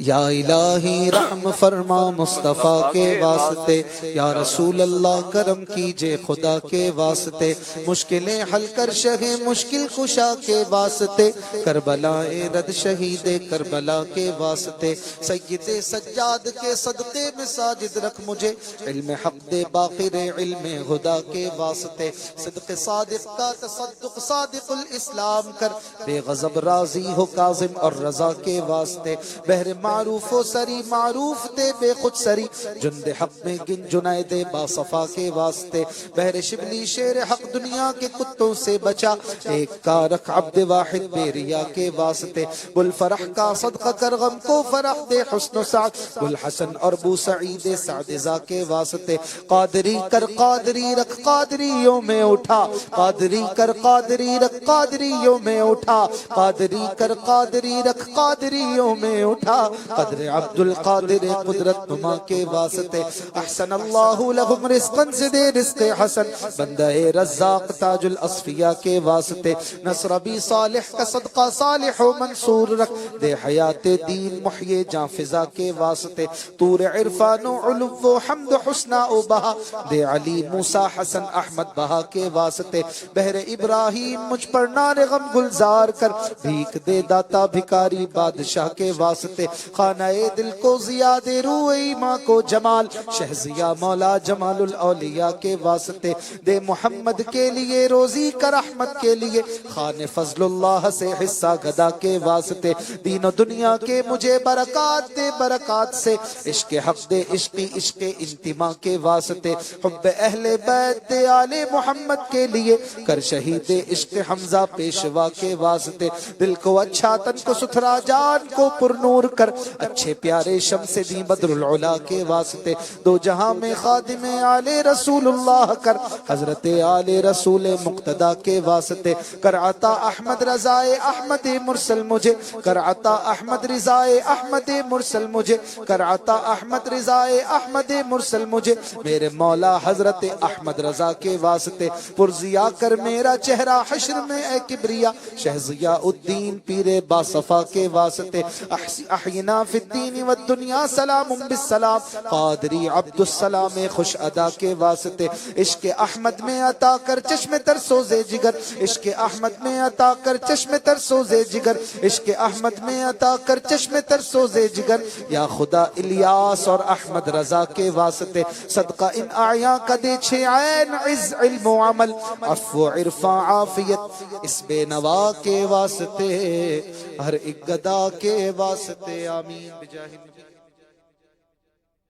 یا الہی رحم فرما مصطفیٰ کے واسطے، یا رسول اللہ کرم کیجے خدا کے واسطے، مشکلیں حل کر شہ مشکل کشا کے واسطے، کربلائے رد شہید کربلا کے واسطے، سید سجاد کے صدقے میں ساجد رکھ مجھے، علم حق دے باقر علم خدا کے واسطے، صدق صادق کا تصدق صادق الاسلام کر، بے غضب راضی ہو کاظم اور رضا کے واسطے، بہر معروف و سری معروف تے بے خود سری، جند حق میں گن جنید باصفا کے واسطے، بہر شبلی شیر حق دنیا کے کتوں سے بچا، ایک کا رکھ عبد واحد بے ریا کے واسطے، گل فرح کا صدقہ کر غم کو فرح دے حسن و سعد، گل حسن اور بو سعید سعدزا کے واسطے، قادری کر قادری رکھ قادریوں میں اٹھا، قادری کر قادری رکھ قادریوں میں اٹھا، قادری کر قادری رکھ قادریوں میں اٹھا، قدر عبد القادر قدرت نما کے واسطے، احسن اللہ لہم رزقا سے دے رزق حسن، بندہ رزاق تاج الاصفیاء کے واسطے، نصر بی صالح کا صدقہ صالح و منصور رکھ، دے حیات دین محیی جاں فضا کے واسطے، طور عرفان و علو و حمد حسنہ و بہا، دے علی موسیٰ حسن احمد بہا کے واسطے، بہر ابراہیم مجھ پر نار غم گلزار کر، بھیک دے داتا بھکاری بادشاہ کے واسطے، خانہ دل کو زیاد روح ایماں کو جمال، شہزیہ مولا جمال الاولیاء کے واسطے، دے محمد کے لیے روزی کا رحمت کے لیے، خان فضل اللہ سے حصہ گدا کے واسطے، دین و دنیا کے مجھے برکات دے برکات سے، عشق حق دے عشقی عشق انتماء کے واسطے، حب اہل بیت دے آل محمد کے لیے، کر شہید عشق حمزہ پیشوا کے واسطے، دل کو اچھا تن کو ستھرا جان کو پر نور کر، اچھے پیارے شمس دی بدر العلا کے واسطے، دو جہاں میں خادم آل رسول اللہ کر، حضرت آل رسول مقتدہ کے واسطے، کر عطا احمد رضائے احمد مرسل مجھے، کر عطا احمد رضائے احمد مرسل مجھے، کر عطا احمد رضائے احمد مرسل مجھے، میرے مولا حضرت احمد رضا کے واسطے، پرزیا کر میرا چہرہ حشر میں اے کبریا، شہزیہ الدین پیر باصفا کے واسطے، احینا فی الدین والدنیا سلام بالسلام، قادری عبد السلام خوش ادا کے واسطے، عشق احمد میں عطا کر چشم تر سوزے جگر، عشق احمد میں عطا کر چشم تر سوزے جگر، عشق احمد میں عطا کر چشم تر سوزے جگر، یا خدا الیاس اور احمد رضا کے واسطے، صدقہ ان اعیاں کا دے چھے عین عز علم و عمل، عفو عرفاں عافیت اس بے نوا کے واسطے، ہر ایک گدا کے واسطے، آمین بجاہ النبی۔